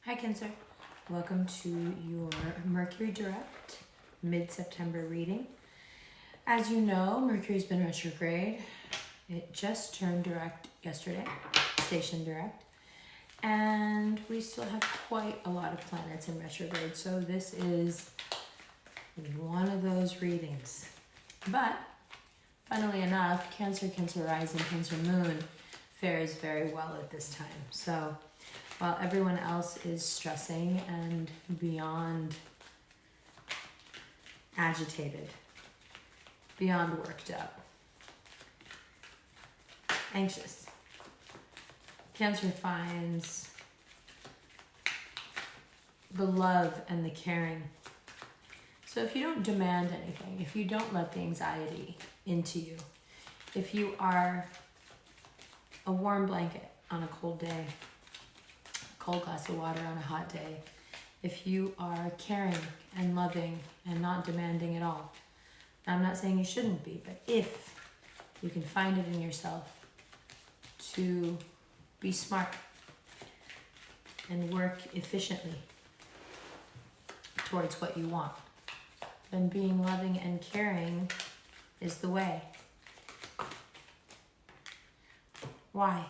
Hi Cancer, welcome to your Mercury Direct mid-September reading. As you know, Mercury's been retrograde. It just turned direct yesterday, station direct, and we still have quite a lot of planets in retrograde, so this is one of those readings. But funnily enough, Cancer, Cancer Rising, Cancer Moon fares very well at this time. So while everyone else is stressing and beyond agitated, beyond worked up, anxious, Cancer finds the love and the caring. So if you don't demand anything, if you don't let the anxiety into you, if you are a warm blanket on a cold day, cold glass of water on a hot day, if you are caring and loving and not demanding at all. Now, I'm not saying you shouldn't be, but if you can find it in yourself to be smart and work efficiently towards what you want, then being loving and caring is the way. Why?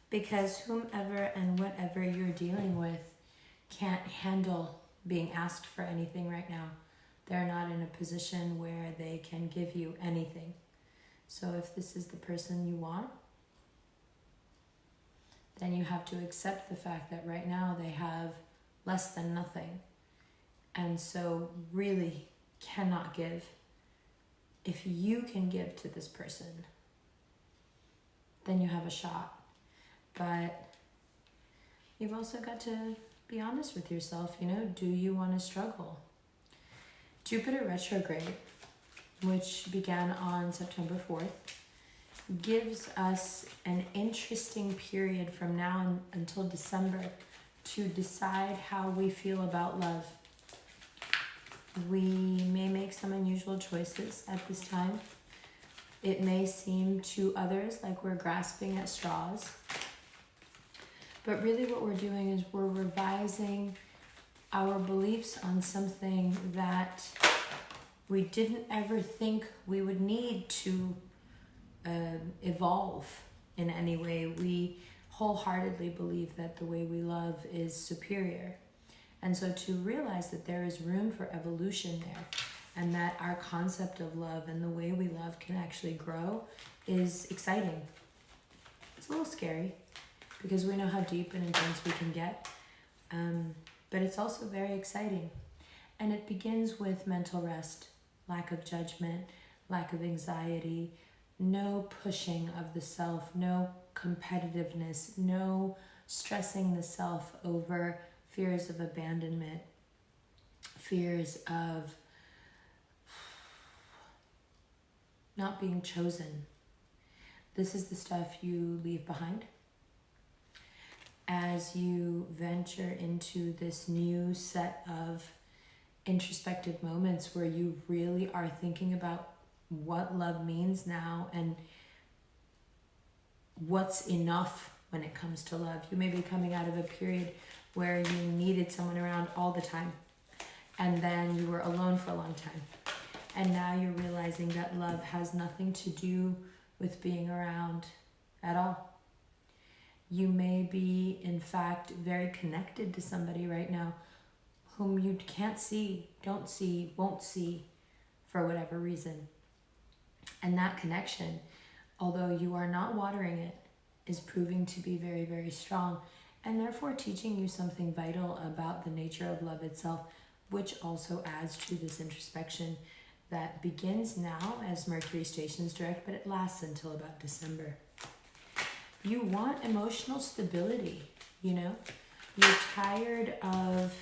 Because whomever and whatever you're dealing with can't handle being asked for anything right now. They're not in a position where they can give you anything. So if this is the person you want, then you have to accept the fact that right now they have less than nothing. And so really cannot give. If you can give to this person, then you have a shot. But you've also got to be honest with yourself, do you want to struggle? Jupiter retrograde, which began on September 4th, gives us an interesting period from now until December to decide how we feel about love. We may make some unusual choices at this time. It may seem to others like we're grasping at straws. But really what we're doing is we're revising our beliefs on something that we didn't ever think we would need to evolve in any way. We wholeheartedly believe that the way we love is superior. And so to realize that there is room for evolution there and that our concept of love and the way we love can actually grow is exciting. It's a little scary, because we know how deep and intense we can get. But it's also very exciting. And it begins with mental rest, lack of judgment, lack of anxiety, no pushing of the self, no competitiveness, no stressing the self over fears of abandonment, fears of not being chosen. This is the stuff you leave behind as you venture into this new set of introspective moments where you really are thinking about what love means now and what's enough when it comes to love. You may be coming out of a period where you needed someone around all the time, and then you were alone for a long time. And now you're realizing that love has nothing to do with being around at all. You may be, in fact, very connected to somebody right now whom you can't see, don't see, won't see for whatever reason. And that connection, although you are not watering it, is proving to be very, very strong, and therefore teaching you something vital about the nature of love itself, which also adds to this introspection that begins now as Mercury stations direct, but it lasts until about December. You want emotional stability, You're tired of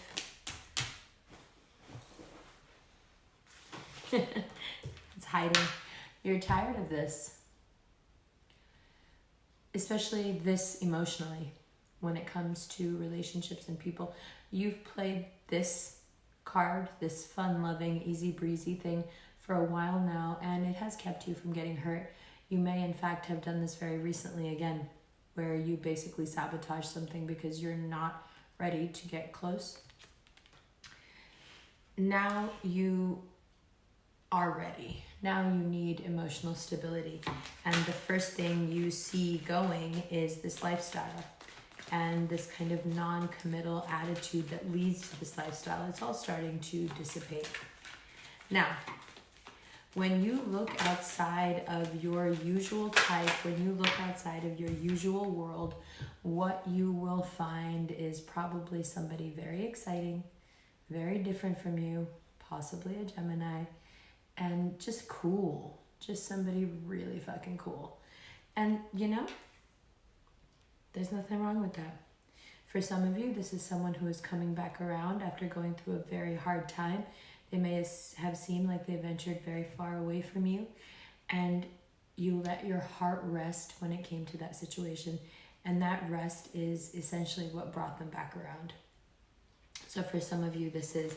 it's hiding. You're tired of this, especially this emotionally when it comes to relationships and people. You've played this card, this fun, loving, easy breezy thing for a while now, and it has kept you from getting hurt. You may in fact have done this very recently again, where you basically sabotage something because you're not ready to get close. Now you are ready. Now you need emotional stability. And the first thing you see going is this lifestyle and this kind of non-committal attitude that leads to this lifestyle. It's all starting to dissipate. Now, when you look outside of your usual type, when you look outside of your usual world, what you will find is probably somebody very exciting, very different from you, possibly a Gemini, and just cool. Just somebody really fucking cool. And you know, there's nothing wrong with that. For some of you, this is someone who is coming back around after going through a very hard time. They may have seemed like they ventured very far away from you, and you let your heart rest when it came to that situation. And that rest is essentially what brought them back around. So for some of you, this is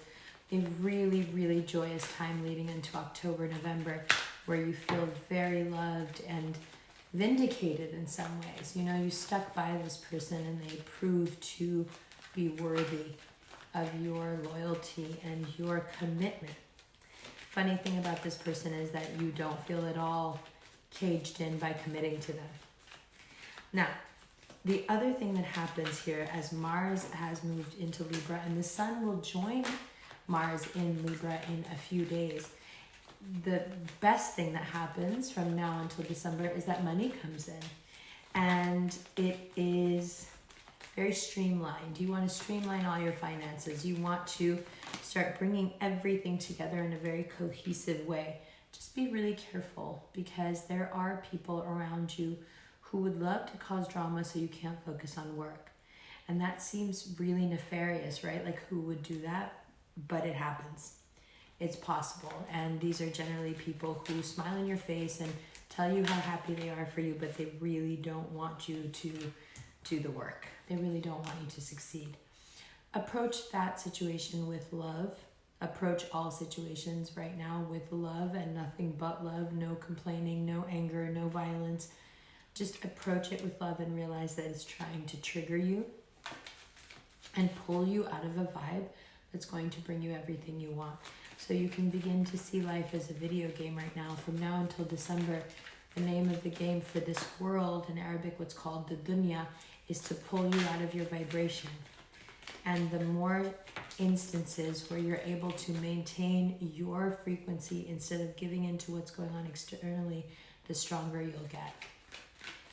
a really, really joyous time leading into October, November, where you feel very loved and vindicated in some ways. You know, you stuck by this person and they proved to be worthy of your loyalty and your commitment. Funny thing about this person is that you don't feel at all caged in by committing to them. Now, the other thing that happens here as Mars has moved into Libra, and the Sun will join Mars in Libra in a few days, the best thing that happens from now until December is that money comes in. And it is very streamlined. You want to streamline all your finances. You want to start bringing everything together in a very cohesive way. Just be really careful, because there are people around you who would love to cause drama so you can't focus on work. And that seems really nefarious, right? Like, who would do that? But it happens. It's possible. And these are generally people who smile in your face and tell you how happy they are for you, but they really don't want you to do the work. They really don't want you to succeed. Approach that situation with love. Approach all situations right now with love and nothing but love. No complaining, no anger, no violence. Just approach it with love and realize that it's trying to trigger you and pull you out of a vibe that's going to bring you everything you want. So you can begin to see life as a video game right now. From now until December, the name of the game for this world, in Arabic what's called the dunya, is to pull you out of your vibration. And the more instances where you're able to maintain your frequency instead of giving into what's going on externally, the stronger you'll get.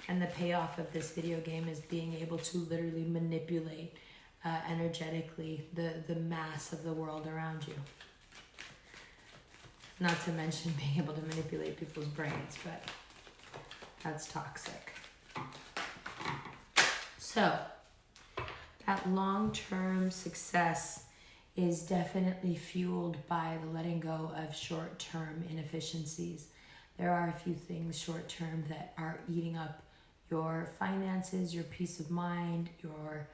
And the payoff of this video game is being able to literally manipulate energetically the mass of the world around you. Not to mention being able to manipulate people's brains, but that's toxic. So, that long-term success is definitely fueled by the letting go of short-term inefficiencies. There are a few things short-term that are eating up your finances, your peace of mind, your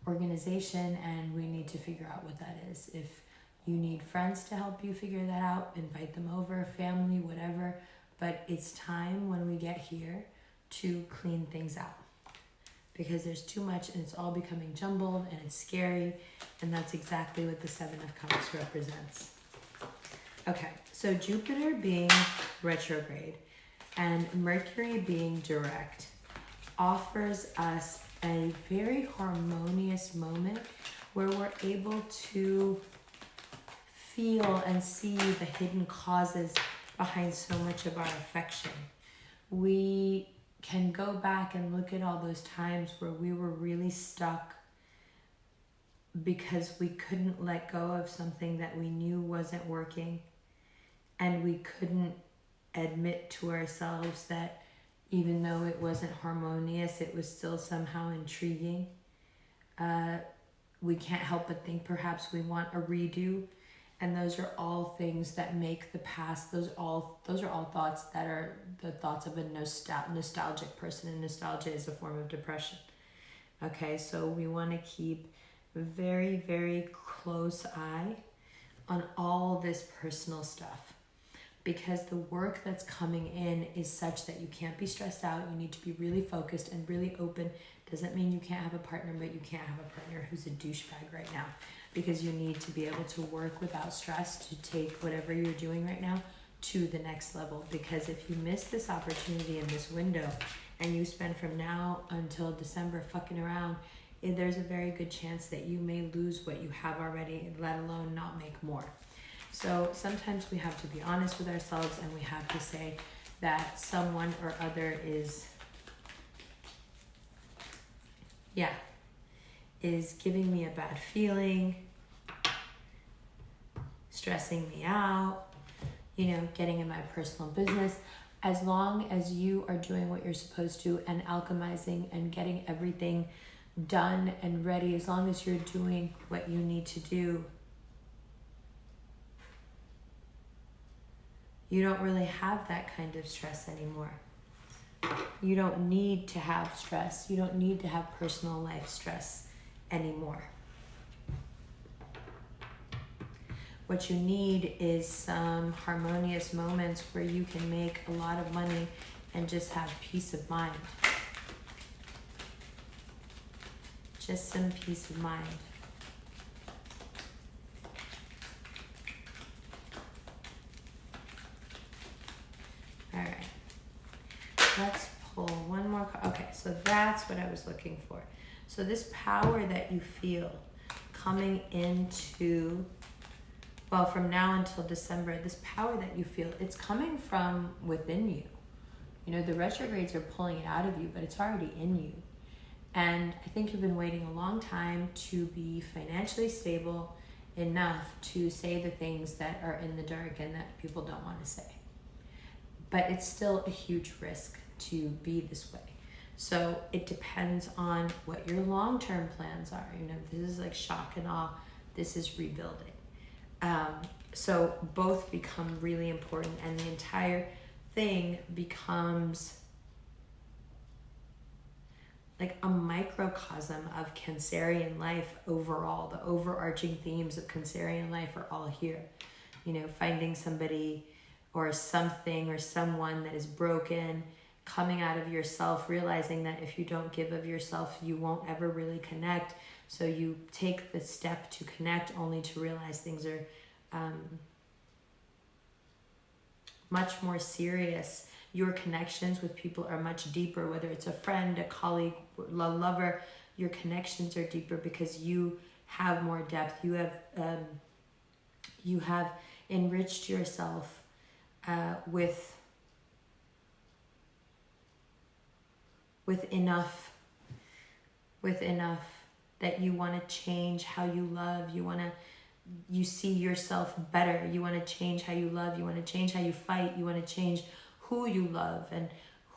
organization, and we need to figure out what that is. If you need friends to help you figure that out, invite them over, family, whatever, but it's time when we get here to clean things out, because there's too much and it's all becoming jumbled and it's scary, and that's exactly what the Seven of Cups represents. Okay, so Jupiter being retrograde and Mercury being direct offers us a very harmonious moment where we're able to feel and see the hidden causes behind so much of our affection. We can go back and look at all those times where we were really stuck because we couldn't let go of something that we knew wasn't working, and we couldn't admit to ourselves that even though it wasn't harmonious, it was still somehow intriguing. We can't help but think perhaps we want a redo. And those are all things that make the past, those are all thoughts that are the thoughts of a nostalgic person, and nostalgia is a form of depression. Okay, so we want to keep a very, very close eye on all this personal stuff, because the work that's coming in is such that you can't be stressed out. You need to be really focused and really open Doesn't mean you can't have a partner, but you can't have a partner who's a douchebag right now, because you need to be able to work without stress to take whatever you're doing right now to the next level. Because if you miss this opportunity in this window and you spend from now until December fucking around, there's a very good chance that you may lose what you have already, let alone not make more. So sometimes we have to be honest with ourselves, and we have to say that someone or other is giving me a bad feeling, stressing me out, getting in my personal business. As long as you are doing what you're supposed to and alchemizing and getting everything done and ready, as long as you're doing what you need to do, you don't really have that kind of stress anymore. You don't need to have stress. You don't need to have personal life stress anymore. What you need is some harmonious moments where you can make a lot of money and just have peace of mind. Just some peace of mind. All right. Let's pull one more card. Okay, so that's what I was looking for. So this power that you feel coming into, well, from now until December, this power that you feel, it's coming from within you. The retrogrades are pulling it out of you, but it's already in you. And I think you've been waiting a long time to be financially stable enough to say the things that are in the dark and that people don't want to say. But it's still a huge risk to be this way. So it depends on what your long-term plans are. This is like shock and awe. This is rebuilding. So both become really important, and the entire thing becomes like a microcosm of Cancerian life overall. The overarching themes of Cancerian life are all here. Finding somebody or something or someone that is broken, coming out of yourself, realizing that if you don't give of yourself, you won't ever really connect. So you take the step to connect, only to realize things are much more serious. Your connections with people are much deeper, whether it's a friend, a colleague, a lover. Your connections are deeper because you have more depth. You have enriched yourself with enough that you want to change how you love. You see yourself better. You want to change how you love. You want to change how you fight. You want to change who you love and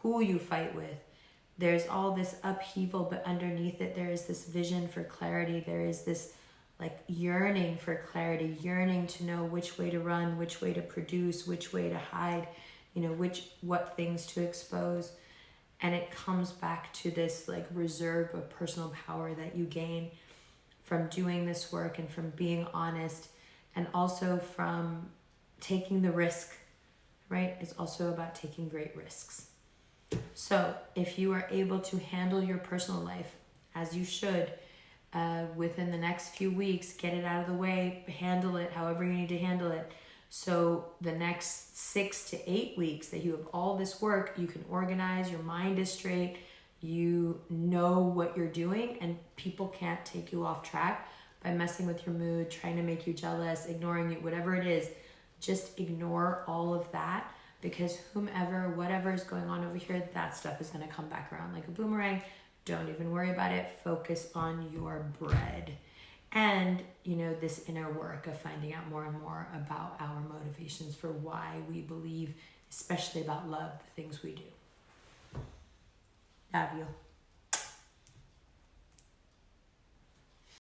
who you fight with. There's all this upheaval, but underneath it, there is this vision for clarity. There is this yearning for clarity, yearning to know which way to run, which way to produce, which way to hide, what things to expose. And it comes back to this reserve of personal power that you gain from doing this work and from being honest, and also from taking the risk, right? It's also about taking great risks. So if you are able to handle your personal life as you should, within the next few weeks, get it out of the way, handle it however you need to handle it. So the next 6 to 8 weeks that you have all this work, you can organize, your mind is straight, you know what you're doing, and people can't take you off track by messing with your mood, trying to make you jealous, ignoring you, whatever it is. Just ignore all of that, because whatever is going on over here, that stuff is going to come back around like a boomerang. Don't even worry about it. Focus on your bread. And, this inner work of finding out more and more about our motivations for why we believe, especially about love, the things we do. Love you.